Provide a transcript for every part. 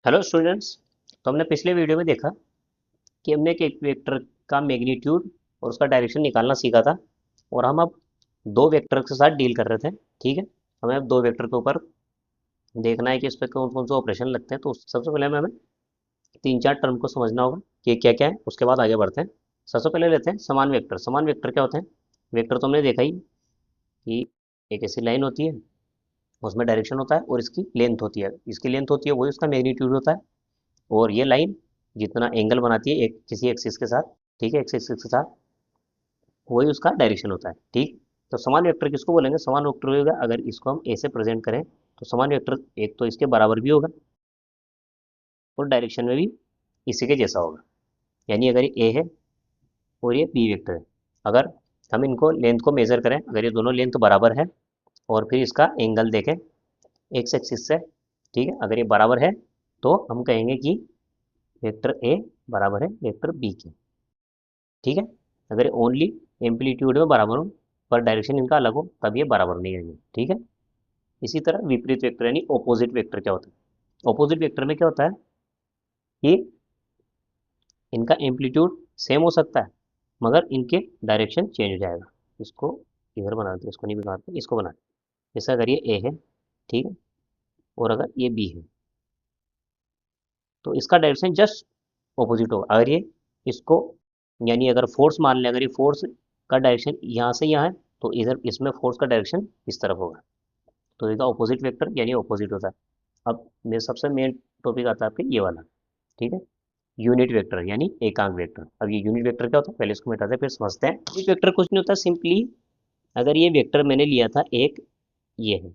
Hello students. तो हमने पिछले वीडियो में देखा कि हमने एक वेक्टर का मैग्नीट्यूड और उसका डायरेक्शन निकालना सीखा था। और हम अब दो वेक्टर के साथ डील कर रहे थे। ठीक है, हमें अब दो वेक्टर के ऊपर देखना है कि इस पर कौन कौन से ऑपरेशन लगते हैं। तो सबसे पहले हमें तीन चार टर्म को समझना होगा कि क्या क्या है, उसके बाद आगे बढ़ते हैं। सबसे पहले लेते हैं समान वेक्टर। समान वेक्टर क्या होते हैं? वेक्टर तो हमने देखा ही कि एक ऐसी लाइन होती है, उसमें डायरेक्शन होता है और इसकी लेंथ होती है। इसकी लेंथ होती है, वही उसका मैग्नीट्यूड होता है। और ये लाइन जितना एंगल बनाती है एक किसी एक्सिस के साथ, ठीक है, एक्सिस के साथ, वही उसका डायरेक्शन होता है। ठीक, तो समान वेक्टर किसको बोलेंगे? समान वेक्टर होगा अगर इसको हम ए से प्रेजेंट करें तो समान वेक्टर एक तो इसके बराबर भी होगा और डायरेक्शन में भी इसी के जैसा होगा। यानी अगर ये ए है और ये बी वेक्टर है, अगर हम इनको लेंथ को मेजर करें, अगर ये दोनों लेंथ बराबर है और फिर इसका एंगल देखें एक्स एक्सिस से, ठीक है, अगर ये बराबर है तो हम कहेंगे कि वेक्टर ए बराबर है वेक्टर बी के। ठीक है, अगर ओनली एम्पलीट्यूड में बराबर हो पर डायरेक्शन इनका अलग हो तब ये बराबर नहीं रहेंगे। ठीक है, इसी तरह विपरीत वेक्टर यानी ऑपोजिट वेक्टर क्या होता है? ऑपोजिट वेक्टर में क्या होता है कि इनका एम्पलीट्यूड सेम हो सकता है मगर इनके डायरेक्शन चेंज हो जाएगा। इसको इधर बनाते हैं, इसको नहीं बनाते, इसको बनाते हैं। जैसे अगर ये ए है, ठीक है, और अगर ये बी है तो इसका डायरेक्शन जस्ट ऑपोजिट होगा। अगर ये इसको यानी अगर फोर्स मान लें, अगर ये फोर्स का डायरेक्शन यहाँ से यहाँ है तो इधर इसमें फोर्स का डायरेक्शन इस तरफ होगा। तो इसका ऑपोजिट वेक्टर यानी ऑपोजिट होता है। अब मेरे सबसे मेन टॉपिक आता है आपके ये वाला। ठीक है, यूनिट वेक्टर यानी एकांक वेक्टर। अब ये यूनिट वेक्टर क्या होता है पहले इसको मिटाते हैं फिर समझते हैं। यूनिट वेक्टर कुछ नहीं होता, सिंपली अगर ये वेक्टर मैंने लिया था एक, ये है,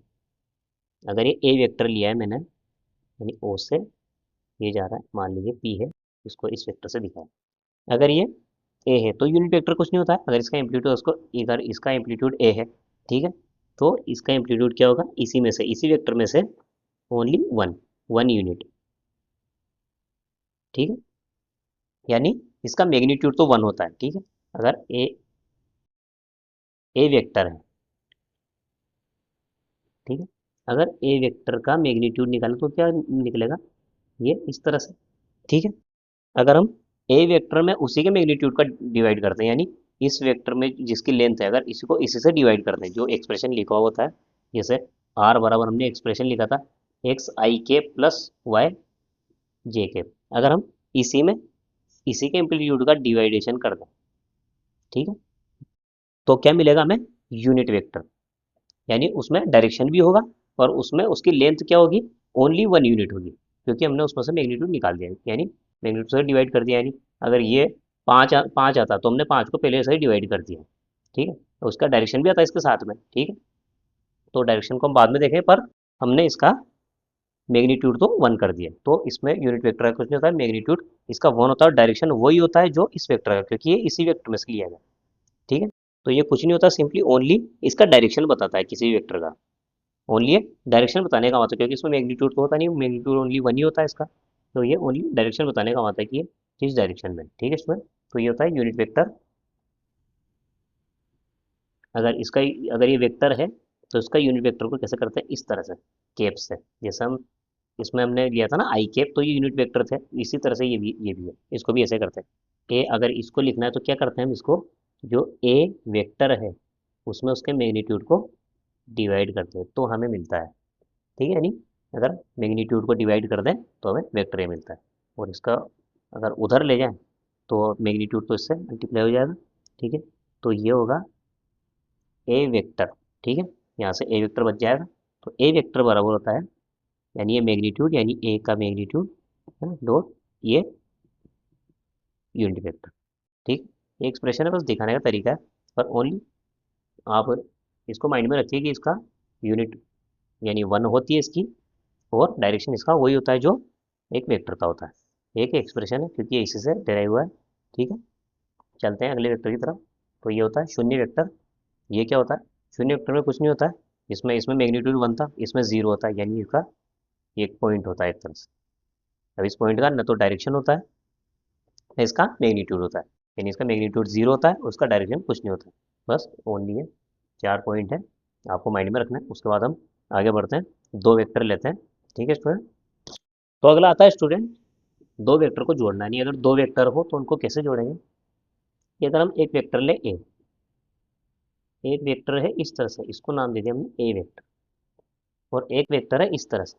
अगर ये ए वेक्टर लिया है मैंने यानी ओ से ये जा रहा है, मान लीजिए पी है, इसको इस वेक्टर से दिखाया, अगर ये ए है तो यूनिट वेक्टर कुछ नहीं होता है। अगर इसका एम्पलीट्यूड उसको इधर इसका एम्पलीट्यूड ए है, ठीक है, तो इसका एम्पलीट्यूड क्या होगा? इसी में से इसी वेक्टर में से ओनली वन, वन यूनिट। ठीक है, यानी इसका मैग्नीट्यूड तो वन होता है। ठीक है, अगर ए वेक्टर है, ठीक है, अगर ए वेक्टर का मैग्नीट्यूड निकालें तो क्या निकलेगा? ये इस तरह से। ठीक है, अगर हम ए वेक्टर में उसी के मैग्नीट्यूड का डिवाइड करते हैं यानी इस वेक्टर में जिसकी लेंथ है अगर इसी को इसी से डिवाइड करते हैं, जो एक्सप्रेशन लिखा हुआ होता है, जैसे आर बराबर हमने एक्सप्रेशन लिखा था एक्स आई के प्लस वाई जे के, अगर हम इसी में इसी के एम्पलीट्यूड का डिवाइडेशन कर दें, ठीक है, तो क्या मिलेगा हमें? Unit vector. यानी उसमें डायरेक्शन भी होगा और उसमें उसकी लेंथ क्या होगी? ओनली वन यूनिट होगी, क्योंकि हमने उसमें से मैग्नीट्यूड निकाल दिया है, यानी मैग्नीट्यूड से डिवाइड कर दिया। यानी अगर ये पाँच आता तो हमने पाँच को पहले से ही डिवाइड कर दिया। ठीक है, तो उसका डायरेक्शन भी आता है इसके साथ में। ठीक है, तो डायरेक्शन को हम बाद में देखें पर हमने इसका मैग्नीट्यूड तो वन कर दिया। तो इसमें यूनिट वेक्टर का कुछ नहीं होता है, मैग्नीट्यूड इसका वन होता है, डायरेक्शन वही होता है जो इस वेक्टर का, क्योंकि ये इसी वेक्टर में से लिया गया। ठीक है, तो ये कुछ नहीं होता, सिंपली ओनली इसका डायरेक्शन बताता है किसी भी वेक्टर का। ओनली ये डायरेक्शन बताने का मतलब, क्योंकि इसमें मैग्नीट्यूड तो होता नहीं, मैग्नीट्यूड ओनली वन ही होता है इसका, तो ये ओनली डायरेक्शन बताने का मतलब है कि ये किस डायरेक्शन में। ठीक है, इसमें तो ये होता है यूनिट वेक्टर। अगर इसका अगर ये वेक्टर है तो इसका यूनिट वेक्टर को कैसे करते हैं? इस तरह से, कैप से। जैसे हम इसमें हमने लिया था ना आई कैप, तो ये यूनिट वेक्टर थे, इसी तरह से ये भी है, इसको भी ऐसे करते हैं। ए अगर इसको लिखना है तो क्या करते हैं हम? इसको जो ए वेक्टर है उसमें उसके मैग्नीट्यूड को डिवाइड करते हैं तो हमें मिलता है। ठीक है, यानी अगर मैग्नीट्यूड को डिवाइड कर दें तो हमें वेक्टर ए मिलता है। और इसका अगर उधर ले जाएं तो मैग्नीट्यूड तो इससे मल्टीप्लाई हो जाएगा। ठीक है, तो ये होगा ए वेक्टर। ठीक है, यहाँ से ए वेक्टर बच जाएगा। तो ए वेक्टर बराबर होता है, यानी ये मैग्नीट्यूड यानी ए का मैग्नीट्यूड है ना, डॉट ये यूनिट वेक्टर। ठीक, ये एक्सप्रेशन है, बस दिखाने का तरीका है। पर ओनली आप इसको माइंड में रखिए कि इसका यूनिट यानी वन होती है इसकी, और डायरेक्शन इसका वही होता है जो एक वेक्टर का होता है। एक एक्सप्रेशन है क्योंकि ये इसी से डेराइव हुआ है। ठीक है, चलते हैं अगले वेक्टर की तरफ। तो ये होता है शून्य वेक्टर। ये क्या होता है? शून्य वेक्टर में कुछ नहीं होता है, इसमें इसमें मैग्नीट्यूड वन था, इसमें जीरो होता है, यानी इसका एक पॉइंट होता है एक तरह से। अब इस पॉइंट का न तो डायरेक्शन होता है न इसका मैग्नीट्यूड होता है, यानी इसका मैग्नीट्यूड जीरो होता है, उसका डायरेक्शन कुछ नहीं होता है। बस ओनली है, चार पॉइंट है, आपको माइंड में रखना है। उसके बाद हम आगे बढ़ते हैं, दो वेक्टर लेते हैं। ठीक है स्टूडेंट। तो अगला आता है स्टूडेंट, दो वेक्टर को जोड़ना। नहीं, अगर दो वेक्टर हो तो उनको कैसे जोड़ेंगे? ये अगर हम एक वेक्टर ले ए, एक वेक्टर है इस तरह से, इसको नाम दे दिया हमने ए वेक्टर, और एक वेक्टर है इस तरह से,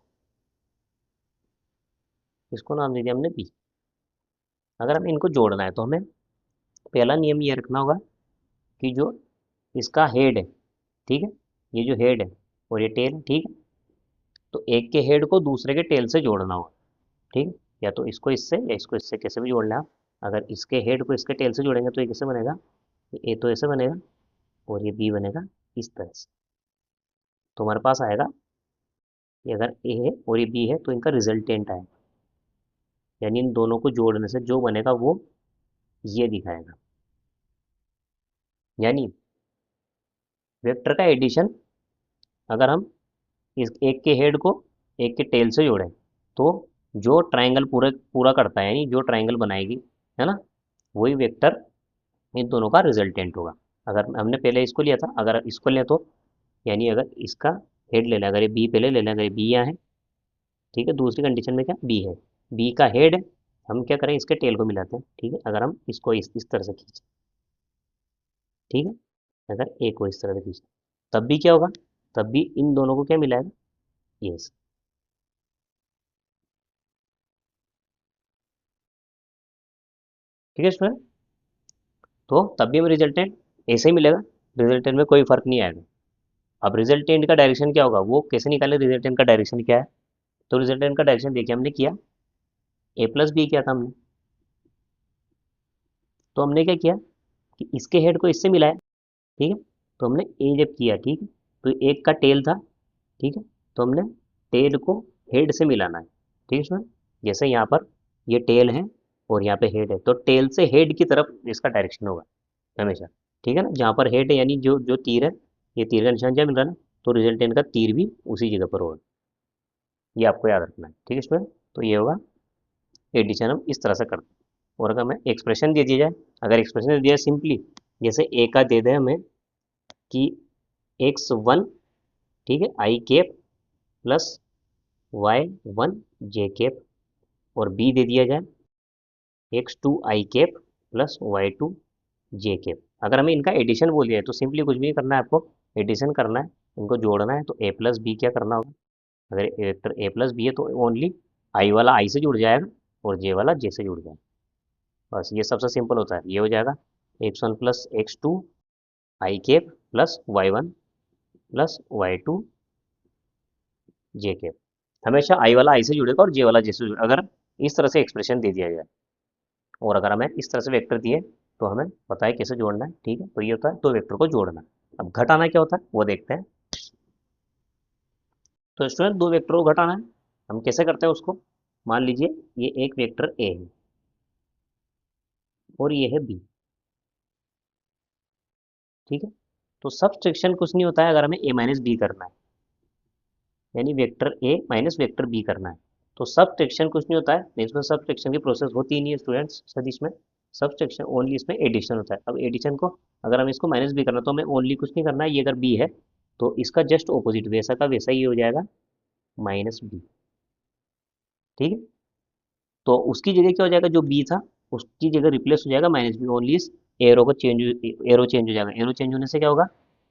इसको नाम दे दिया हमने बी। अगर हमें इनको जोड़ना है तो हमें पहला नियम ये रखना होगा कि जो इसका हेड है, ठीक है, ये जो हेड है और ये टेल है, ठीक है, तो एक के हेड को दूसरे के टेल से जोड़ना होगा, ठीक है, या तो इसको इससे या इसको इससे, कैसे भी जोड़ लें आप। अगर इसके हेड को इसके टेल से जोड़ेंगे तो ये कैसे बनेगा? ए तो ऐसे बनेगा और ये बी बनेगा इस तरह से। तो हमारे पास आएगा, ये अगर ए है और ये बी है तो इनका रिजल्टेंट आएगा, यानी इन दोनों को जोड़ने से जो बनेगा वो ये दिखाएगा। यानी वेक्टर का एडिशन, अगर हम इस एक के हेड को एक के टेल से जोड़ें तो जो ट्रायंगल पूरा पूरा करता है, यानी जो ट्रायंगल बनाएगी, है ना, वही वेक्टर इन दोनों का रिजल्टेंट होगा। अगर हमने पहले इसको लिया था, अगर इसको लें तो यानी अगर इसका हेड ले लें, अगर ये बी पहले ले लें, अगर ये बी यहाँ है, ठीक है, दूसरी कंडीशन में क्या बी है, बी का हेड है, हम क्या करें इसके टेल को मिलाते हैं, ठीक है, अगर हम इसको इस तरह से खींचें, ठीक है, अगर ए को इस तरह से खींचें तब भी क्या होगा, तब भी इन दोनों को क्या मिलाएगा, ये। ठीक है स्टूडेंट, तो तब भी हमें रिजल्टेंट ऐसे ही मिलेगा, रिजल्टेंट में कोई फर्क नहीं आएगा। अब रिजल्टेंट का डायरेक्शन क्या होगा, वो कैसे निकाले, रिजल्टेंट का डायरेक्शन क्या है? तो रिजल्टेंट का डायरेक्शन देखिए, हमने किया ए प्लस बी किया था हमने, तो हमने क्या किया कि इसके हेड को इससे मिलाया, ठीक है, तो हमने ए जब किया, ठीक है, तो एक का टेल था, ठीक है, तो हमने टेल को हेड से मिलाना है, ठीक है स्टूडेंट, जैसे यहाँ पर ये टेल है और यहाँ पे हेड है, तो टेल से हेड की तरफ इसका डायरेक्शन होगा हमेशा, ठीक है ना, जहाँ पर हेड है यानी जो जो तीर है, ये तीर का निशान क्या मिल रहा है ना, तो रिजल्टेंट का तीर भी उसी जगह पर होगा, ये आपको याद रखना है, ठीक है स्टूडेंट। तो ये होगा एडिशन, हम इस तरह से करते हैं। और अगर हमें एक्सप्रेशन दे दिया जाए, अगर एक्सप्रेशन दे दिया सिंपली, जैसे ए का दे दे हमें कि x1, ठीक है, आई कैप प्लस y1 जे कैप, और बी दे दिया जाए x2 I cap plus y2 J cap. अगर हमें इनका एडिशन बोल दिया है तो सिंपली कुछ भी नहीं करना है आपको, एडिशन करना है, इनको जोड़ना है, तो ए प्लस बी क्या करना होगा, अगर वेक्टर ए प्लस बी है तो ओनली आई वाला आई से जुड़ जाएगा और जे वाला जे से जुड़ जाएगा, बस ये सबसे सिंपल होता है, ये हो जाएगा x1 plus x2 I cap plus y1 plus y2 J cap. हमेशा आई वाला आई से जुड़ेगा और जे वाला जे से जुड़ेगा, अगर इस तरह से एक्सप्रेशन दे दिया जाए। और अगर हमें इस तरह से वेक्टर दिए तो हमें पता है कैसे जोड़ना है, ठीक है, तो ये होता है दो वेक्टर को जोड़ना। अब घटाना क्या होता है वो देखते हैं। तो स्टूडेंट दो वेक्टर को घटाना है, हम कैसे करते हैं उसको? मान लीजिए ये एक वेक्टर ए है और ये है बी, ठीक है, तो सब्सट्रैक्शन कुछ नहीं होता है अगर हमें ए माइनस बी करना है, यानी vector A minus vector B करना है, तो सब्सट्रैक्शन कुछ नहीं होता है, इसमें सब्सट्रैक्शन की प्रोसेस होती ही नहीं है स्टूडेंट्स सदिश में, सब्सट्रैक्शन ओनली इसमें एडिशन होता है। अब एडिशन को अगर हम इसको माइनस बी करना है तो हमें ओनली कुछ नहीं करना है, ये अगर बी है तो इसका जस्ट ऑपोजिट वैसा का वैसा ही हो जाएगा, माइनस बी, ठीक है, तो उसकी जगह क्या हो जाएगा, जो बी था उसकी जगह रिप्लेस हो जाएगा माइनस बी, ओनली इस एरो को चेंज, एरो चेंज हो जाएगा, एरो चेंज होने से क्या होगा,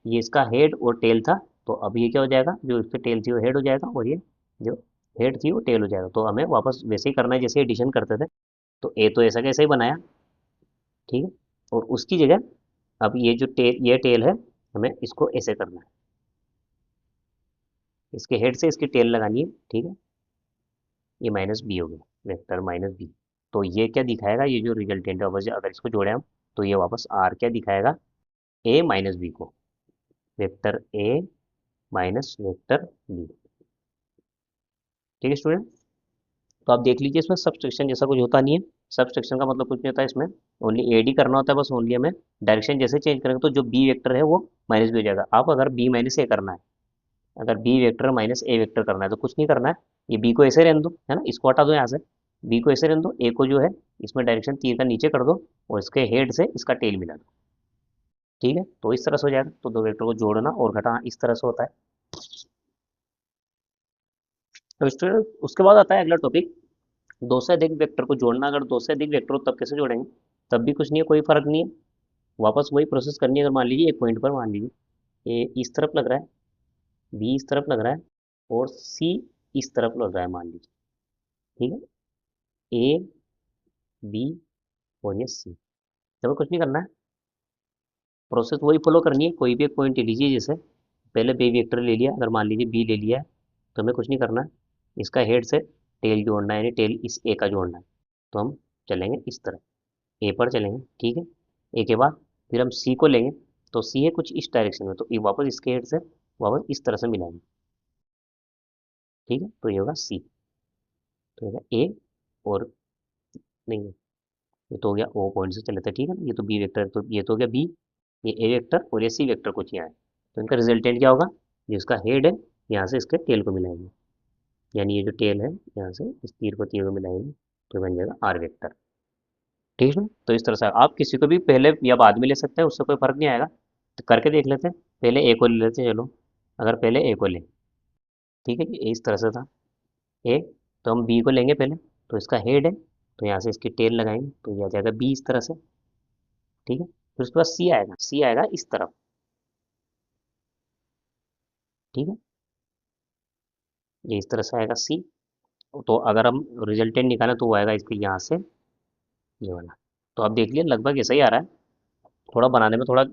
ये इसका हेड और टेल था, तो अब ये क्या हो जाएगा, जो इसकी टेल थी वो हेड हो जाएगा और ये जो हेड थी वो टेल हो जाएगा, तो हमें वापस वैसे ही करना है जैसे एडिशन करते थे, तो ए तो ऐसा कैसे ही बनाया, ठीक है, और उसकी जगह अब ये जो टेल, ये टेल है, हमें इसको ऐसे करना है, इसके हेड से इसकी टेल लगानी है, ठीक है, ये माइनस बी हो गया, वेक्टर माइनस बी, तो ये क्या दिखाएगा, ये जो रिजल्टेंट है वापस अगर इसको जोड़े हम तो ये वापस आर क्या दिखाएगा, ए माइनस बी को, vector A minus vector B, ठीक है स्टूडेंट। तो आप देख लीजिए इसमें सब्सट्रैक्शन जैसा कुछ होता नहीं है, सब्सट्रैक्शन का मतलब कुछ नहीं होता है इसमें, ओनली एड ही करना होता है, बस ओनली हमें डायरेक्शन जैसे चेंज करेंगे तो जो बी वेक्टर है वो माइनस बी हो जाएगा। आप अगर बी माइनस ए करना है, अगर बी वेक्टर माइनस ए वेक्टर करना है तो कुछ नहीं करना है, ये बी को ऐसे रहने दो, है ना, इसको हटा दो यहाँ से, बी को ऐसे रहने दो, ए को जो है इसमें डायरेक्शन तीर का नीचे कर दो और इसके हेड से इसका टेल मिला दो, ठीक है, तो इस तरह से हो जाएगा। तो दो वेक्टर को जोड़ना और घटाना इस तरह से होता है। तो स्टूडेंट उसके बाद आता है अगला टॉपिक, दो से अधिक वेक्टर को जोड़ना, अगर दो से अधिक वेक्टर हो तब कैसे जोड़ेंगे, तब भी कुछ नहीं है, कोई फर्क नहीं है, वापस वही प्रोसेस करनी है। अगर मान लीजिए एक पॉइंट पर मान लीजिए ए इस तरफ लग रहा है, बी इस तरफ लग रहा है, और सी इस तरफ लग रहा है मान लीजिए, ठीक है, ए बी और ये सी, चलो कुछ नहीं करना है, प्रोसेस वही फॉलो करनी है। कोई भी एक पॉइंट ले लीजिए, जैसे पहले बी वेक्टर ले लिया, अगर मान लीजिए बी ले लिया है, तो हमें कुछ नहीं करना है, इसका हेड से टेल जोड़ना है, यानी टेल इस ए का जोड़ना है। तो हम चलेंगे इस तरह, ए पर चलेंगे, ठीक है। ए के बाद फिर हम सी को लेंगे, तो सी है कुछ इस डायरेक्शन में, तो ये वापस इसके हेड से वापस इस तरह से मिलाएंगे, ठीक है, तो ये होगा सी, तो होगा ए, और नहीं, ये तो हो गया ओ पॉइंट से चले थे, ठीक है ना, ये तो बी वेक्टर, तो ये तो हो गया बी, ये ए वेक्टर और ये सी वेक्टर कुछ यहाँ है, तो इनका रिजल्टेंट क्या होगा, जो इसका हेड है यहाँ से इसके टेल को मिलाएंगे, यानी ये जो टेल है यहाँ से इस तीर को मिलाएंगे, तो बन जाएगा आर वेक्टर, ठीक है। तो इस तरह से आप किसी को भी पहले या बाद में ले सकते हैं, उससे कोई फर्क नहीं आएगा, तो करके देख लेते हैं, पहले ए को ले लेते हैं, चलो, अगर पहले ए को लें, ठीक है, ये इस तरह से था ए, तो हम बी को लेंगे पहले, तो इसका हेड है, तो यहाँ से इसकी टेल लगाएंगे, तो ये आ जाएगा बी इस तरह से, ठीक है, फिर उसके बाद सी आएगा इस तरफ, ठीक है, ये इस तरह से आएगा सी, तो अगर हम रिजल्टेंट निकालें तो वो आएगा इसके यहाँ से ये वाला, तो आप देख लिया लगभग ऐसा ही आ रहा है, थोड़ा बनाने में थोड़ा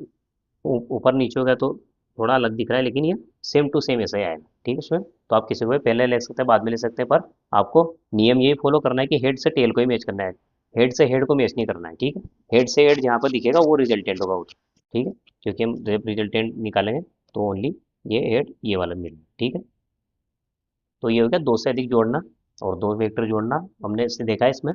ऊपर नीचे हो गया तो थोड़ा अलग दिख रहा है, लेकिन ये सेम टू सेम ऐसा ही आएगा, ठीक है सर। तो आप किसी को भी पहले ले सकते हैं, बाद में ले सकते हैं, पर आपको नियम यही फॉलो करना है कि हेड से टेल को ही मैच करना है, हेड से हेड को मैच नहीं करना है, ठीक है, हेड से हेड जहाँ पर दिखेगा वो रिजल्टेंट होगा उस, ठीक है, क्योंकि हम जब रिजल्टेंट निकालेंगे तो ओनली ये हेड ये वाला मिलेगा, ठीक है। तो ये हो गया दो से अधिक जोड़ना और दो वेक्टर जोड़ना, हमने इससे देखा है इसमें।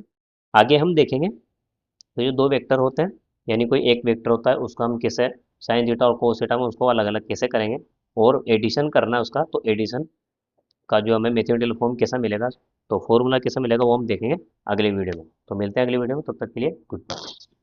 आगे हम देखेंगे तो जो दो वेक्टर होते हैं, यानी कोई एक वेक्टर होता है उसको हम कैसे साइन थीटा और कोस थीटा में उसको अलग अलग कैसे करेंगे, और एडिशन करना है उसका, तो एडिशन का जो हमें मैथमेटिकल फॉर्म कैसा मिलेगा, तो फॉर्मूला कैसा मिलेगा वो हम देखेंगे अगले वीडियो में। तो मिलते हैं अगले वीडियो में, तब तक के लिए गुड बाय।